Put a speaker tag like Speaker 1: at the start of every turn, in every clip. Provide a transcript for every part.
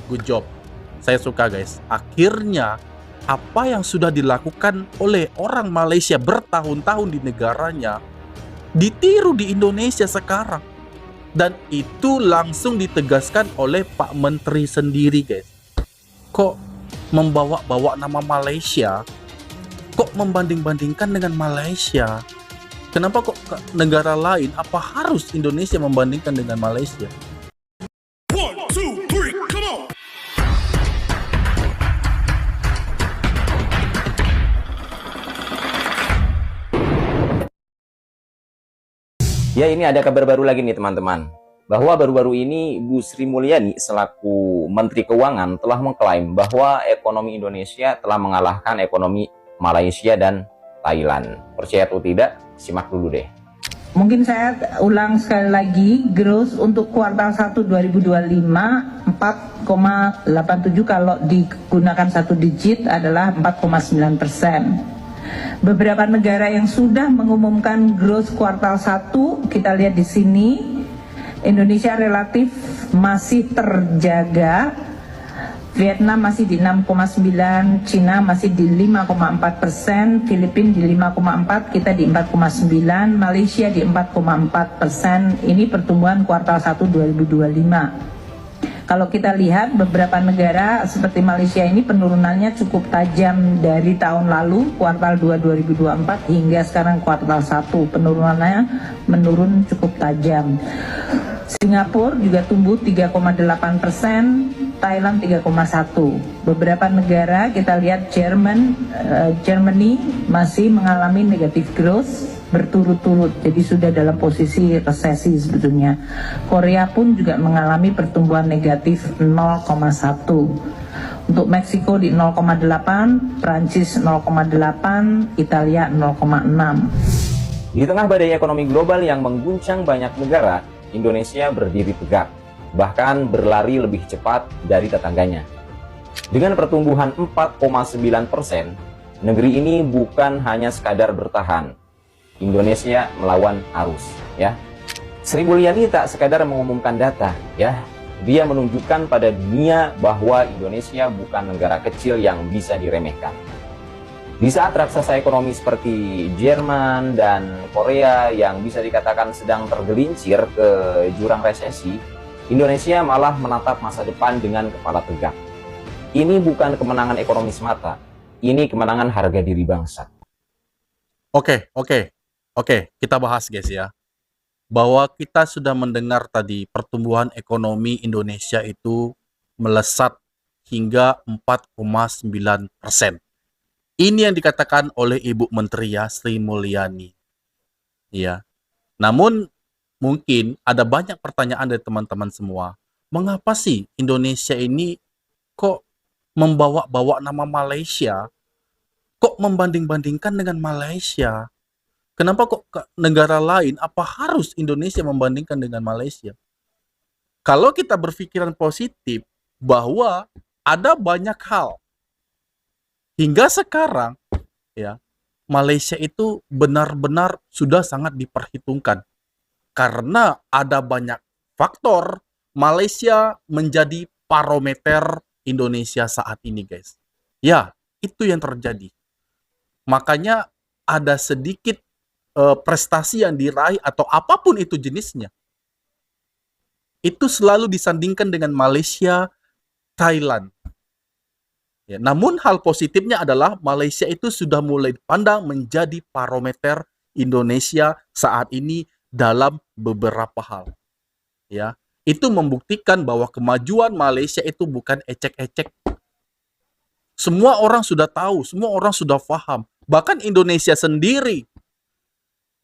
Speaker 1: good job. Saya suka guys. Akhirnya apa yang sudah dilakukan oleh orang Malaysia bertahun-tahun di negaranya ditiru di Indonesia sekarang. Dan itu langsung ditegaskan oleh Pak Menteri sendiri guys. Kok membawa-bawa nama Malaysia? Kok membanding-bandingkan dengan Malaysia? Kenapa kok ke negara lain? Apa harus Indonesia membandingkan dengan Malaysia?
Speaker 2: One, two, three, come on!
Speaker 3: Ya, ini ada kabar baru lagi nih teman-teman, bahwa baru-baru ini Bu Sri Mulyani selaku Menteri Keuangan telah mengklaim bahwa ekonomi Indonesia telah mengalahkan ekonomi Malaysia dan Thailand. Percaya atau tidak, simak dulu deh.
Speaker 4: Mungkin saya ulang sekali lagi, gross untuk kuartal 1 2025 4,87, kalau digunakan satu digit adalah 4,9%. Beberapa negara yang sudah mengumumkan growth kuartal 1, kita lihat di sini, Indonesia relatif masih terjaga, Vietnam masih di 6,9, Cina masih di 5,4%, Filipina di 5,4, kita di 4,9, Malaysia di 4,4%. Ini pertumbuhan kuartal 1 2025. Kalau kita lihat beberapa negara seperti Malaysia ini penurunannya cukup tajam dari tahun lalu kuartal 2 2024 hingga sekarang kuartal 1, penurunannya menurun cukup tajam. Singapura juga tumbuh 3,8%, Thailand 3,1%. Beberapa negara kita lihat Germany masih mengalami negatif growth berturut-turut, jadi sudah dalam posisi resesi sebetulnya. Korea pun juga mengalami pertumbuhan negatif 0,1. Untuk Meksiko di 0,8, Prancis 0,8, Italia 0,6.
Speaker 3: Di tengah badai ekonomi global yang mengguncang banyak negara, Indonesia berdiri tegak, bahkan berlari lebih cepat dari tetangganya. Dengan pertumbuhan 4,9%, negeri ini bukan hanya sekadar bertahan. Indonesia melawan arus, ya. Sri Mulyani tak sekadar mengumumkan data, ya. Dia menunjukkan pada dunia bahwa Indonesia bukan negara kecil yang bisa diremehkan. Di saat raksasa ekonomi seperti Jerman dan Korea yang bisa dikatakan sedang tergelincir ke jurang resesi, Indonesia malah menatap masa depan dengan kepala tegak. Ini bukan kemenangan ekonomi semata, ini kemenangan harga diri bangsa.
Speaker 1: Oke, kita bahas guys ya. Bahwa kita sudah mendengar tadi pertumbuhan ekonomi Indonesia itu melesat hingga 4,9%. Ini yang dikatakan oleh Ibu Menteri ya, Sri Mulyani. Ya. Namun mungkin ada banyak pertanyaan dari teman-teman semua. Mengapa sih Indonesia ini kok membawa-bawa nama Malaysia? Kok membanding-bandingkan dengan Malaysia? Kenapa kok ke negara lain? Apa harus Indonesia membandingkan dengan Malaysia? Kalau kita berpikiran positif bahwa ada banyak hal hingga sekarang, ya, Malaysia itu benar-benar sudah sangat diperhitungkan karena ada banyak faktor Malaysia menjadi parameter Indonesia saat ini, guys. Ya, itu yang terjadi. Makanya ada sedikit prestasi yang diraih atau apapun itu jenisnya, itu selalu disandingkan dengan Malaysia, Thailand. Ya, namun hal positifnya adalah Malaysia itu sudah mulai dipandang menjadi parameter Indonesia saat ini dalam beberapa hal. Ya, itu membuktikan bahwa kemajuan Malaysia itu bukan ecek-ecek. Semua orang sudah tahu, semua orang sudah paham. Bahkan Indonesia sendiri,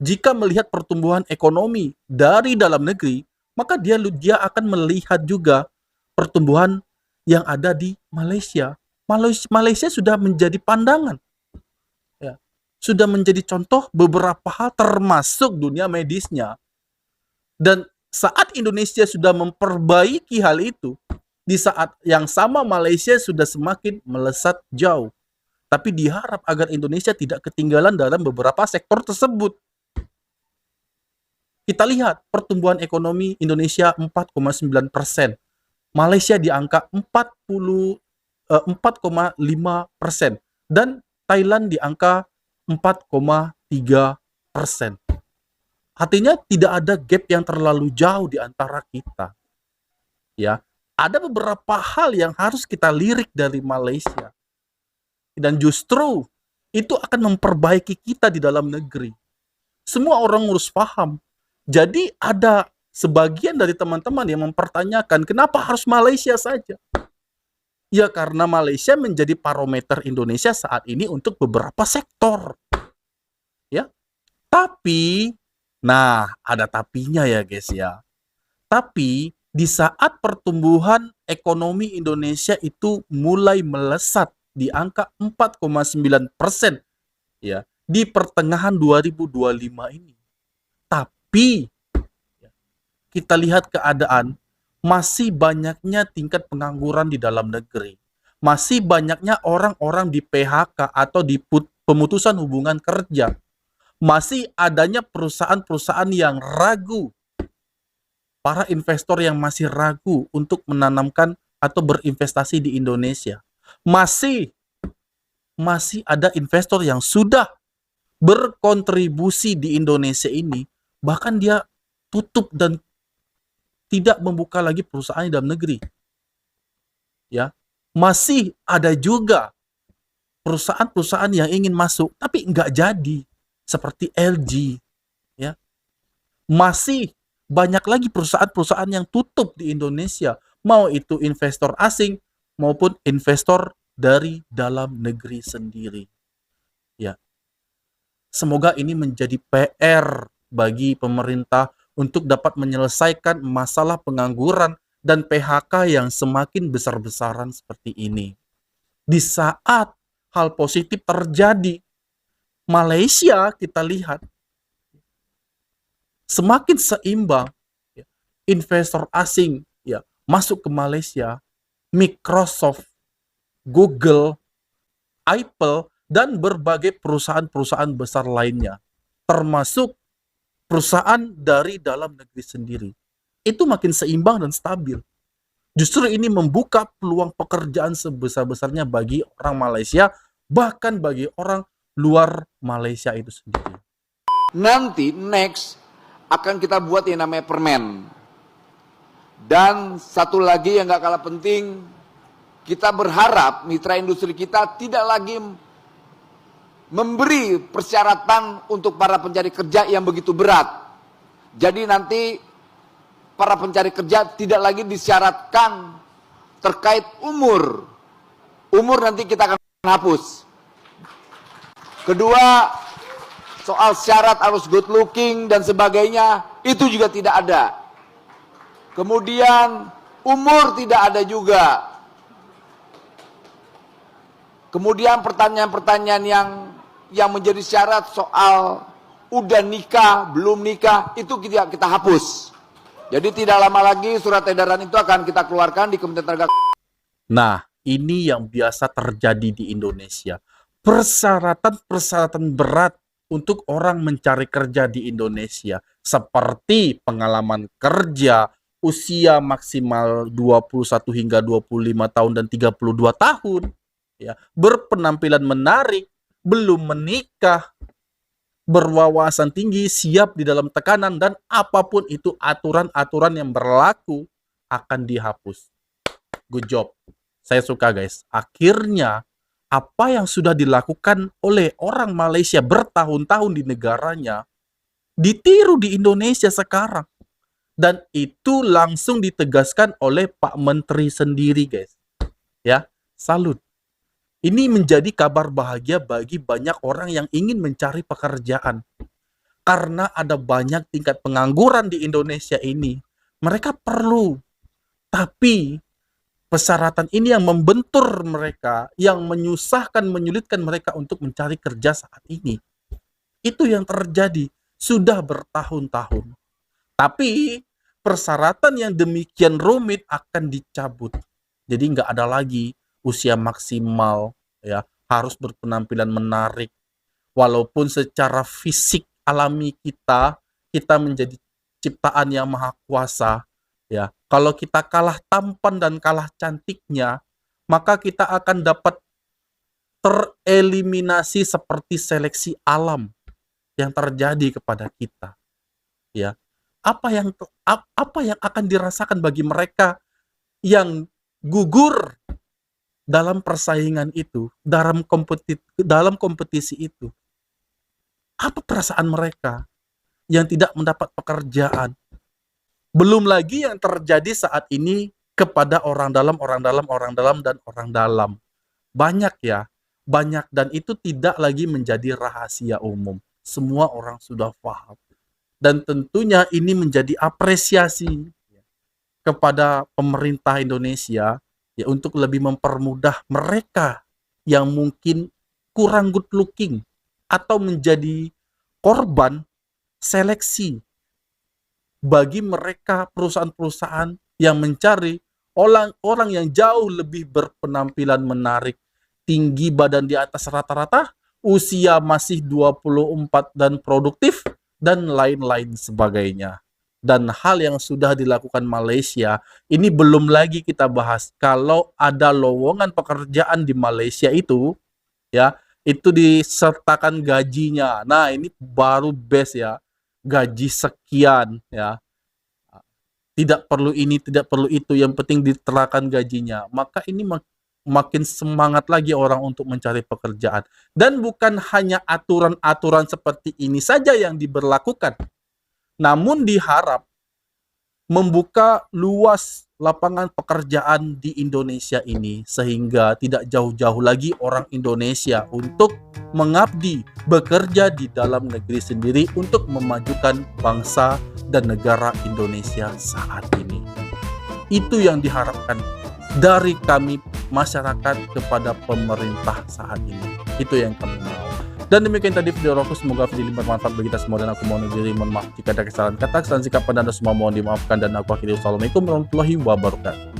Speaker 1: jika melihat pertumbuhan ekonomi dari dalam negeri, maka dia akan melihat juga pertumbuhan yang ada di Malaysia. Malaysia sudah menjadi pandangan, ya, sudah menjadi contoh beberapa hal termasuk dunia medisnya. Dan saat Indonesia sudah memperbaiki hal itu, di saat yang sama Malaysia sudah semakin melesat jauh. Tapi diharap agar Indonesia tidak ketinggalan dalam beberapa sektor tersebut. Kita lihat pertumbuhan ekonomi Indonesia 4,9%. Malaysia di angka 4,5% dan Thailand di angka 4,3%. Artinya tidak ada gap yang terlalu jauh di antara kita. Ya, ada beberapa hal yang harus kita lirik dari Malaysia. Dan justru itu akan memperbaiki kita di dalam negeri. Semua orang harus paham. Jadi ada sebagian dari teman-teman yang mempertanyakan kenapa harus Malaysia saja? Ya karena Malaysia menjadi parameter Indonesia saat ini untuk beberapa sektor. Ya. Tapi, nah ada tapinya ya guys ya. Tapi di saat pertumbuhan ekonomi Indonesia itu mulai melesat di angka 4,9% ya di pertengahan 2025 ini. Tapi ya, kita lihat keadaan masih banyaknya tingkat pengangguran di dalam negeri. Masih banyaknya orang-orang di PHK atau di pemutusan hubungan kerja. Masih adanya perusahaan-perusahaan yang ragu. Para investor yang masih ragu untuk menanamkan atau berinvestasi di Indonesia. Masih ada investor yang sudah berkontribusi di Indonesia ini, bahkan dia tutup dan tidak membuka lagi perusahaan di dalam negeri. Ya, masih ada juga perusahaan-perusahaan yang ingin masuk tapi nggak jadi, seperti LG. Ya, masih banyak lagi perusahaan-perusahaan yang tutup di Indonesia, mau itu investor asing maupun investor dari dalam negeri sendiri. Ya, semoga ini menjadi PR bagi pemerintah untuk dapat menyelesaikan masalah pengangguran dan PHK yang semakin besar-besaran seperti ini. Di saat hal positif terjadi, Malaysia kita lihat semakin seimbang, ya, investor asing ya masuk ke Malaysia, Microsoft, Google, Apple, dan berbagai perusahaan-perusahaan besar lainnya, termasuk perusahaan dari dalam negeri sendiri. Itu makin seimbang dan stabil. Justru ini membuka peluang pekerjaan sebesar-besarnya bagi orang Malaysia, bahkan bagi orang luar Malaysia itu sendiri.
Speaker 5: Nanti next akan kita buat yang namanya permen. Dan satu lagi yang gak kalah penting, kita berharap mitra industri kita tidak lagi memberi persyaratan untuk para pencari kerja yang begitu berat. Jadi nanti para pencari kerja tidak lagi disyaratkan terkait umur. Umur nanti kita akan hapus. Kedua, soal syarat harus good looking dan sebagainya, itu juga tidak ada. Kemudian umur tidak ada juga. Kemudian pertanyaan-pertanyaan yang menjadi syarat soal udah nikah, belum nikah, itu kita hapus. Jadi tidak lama lagi surat edaran itu akan kita keluarkan di Kementerian Tenaga.
Speaker 1: Nah, ini yang biasa terjadi di Indonesia. Persyaratan berat untuk orang mencari kerja di Indonesia, seperti pengalaman kerja, usia maksimal 21 hingga 25 tahun dan 32 tahun, ya, berpenampilan menarik, belum menikah, berwawasan tinggi, siap di dalam tekanan, dan apapun itu aturan-aturan yang berlaku akan dihapus. Good job. Saya suka guys. Akhirnya apa yang sudah dilakukan oleh orang Malaysia bertahun-tahun di negaranya ditiru di Indonesia sekarang. Dan itu langsung ditegaskan oleh Pak Menteri sendiri guys. Ya, salut. Ini menjadi kabar bahagia bagi banyak orang yang ingin mencari pekerjaan. Karena ada banyak tingkat pengangguran di Indonesia ini. Mereka perlu. Tapi persyaratan ini yang membentur mereka, yang menyusahkan, menyulitkan mereka untuk mencari kerja saat ini. Itu yang terjadi sudah bertahun-tahun. Tapi persyaratan yang demikian rumit akan dicabut. Jadi nggak ada lagi usia maksimal, ya, harus berpenampilan menarik. Walaupun secara fisik alami kita menjadi ciptaan yang maha kuasa, Ya, kalau kita kalah tampan dan kalah cantiknya, maka kita akan dapat tereliminasi seperti seleksi alam yang terjadi kepada kita. Ya, apa yang akan dirasakan bagi mereka yang gugur dalam persaingan itu, dalam kompetisi itu? Apa perasaan mereka yang tidak mendapat pekerjaan? Belum lagi yang terjadi saat ini kepada orang dalam, dan orang dalam. Banyak ya, banyak, dan itu tidak lagi menjadi rahasia umum. Semua orang sudah paham. Dan tentunya ini menjadi apresiasi kepada pemerintah Indonesia ya untuk lebih mempermudah mereka yang mungkin kurang good looking atau menjadi korban seleksi bagi mereka perusahaan-perusahaan yang mencari orang yang jauh lebih berpenampilan menarik, tinggi badan di atas rata-rata, usia masih 24 dan produktif, dan lain-lain sebagainya. Dan hal yang sudah dilakukan Malaysia, ini belum lagi kita bahas. Kalau ada lowongan pekerjaan di Malaysia itu, ya, itu disertakan gajinya. Nah, ini baru best ya. Gaji sekian ya. Tidak perlu ini, tidak perlu itu, yang penting diterakan gajinya. Maka ini makin semangat lagi orang untuk mencari pekerjaan. Dan bukan hanya aturan-aturan seperti ini saja yang diberlakukan. Namun diharap membuka luas lapangan pekerjaan di Indonesia ini sehingga tidak jauh-jauh lagi orang Indonesia untuk mengabdi, bekerja di dalam negeri sendiri untuk memajukan bangsa dan negara Indonesia saat ini. Itu yang diharapkan dari kami masyarakat kepada pemerintah saat ini. Itu yang kami mau. Dan demikian tadi video aku, semoga video ini bermanfaat bagi kita semua, dan aku mohon diri mohon maaf jika ada kesalahan kata, kesalahan sikap, dan semua mohon dimaafkan, dan aku akhiri. Wassalamualaikum warahmatullahi wabarakatuh.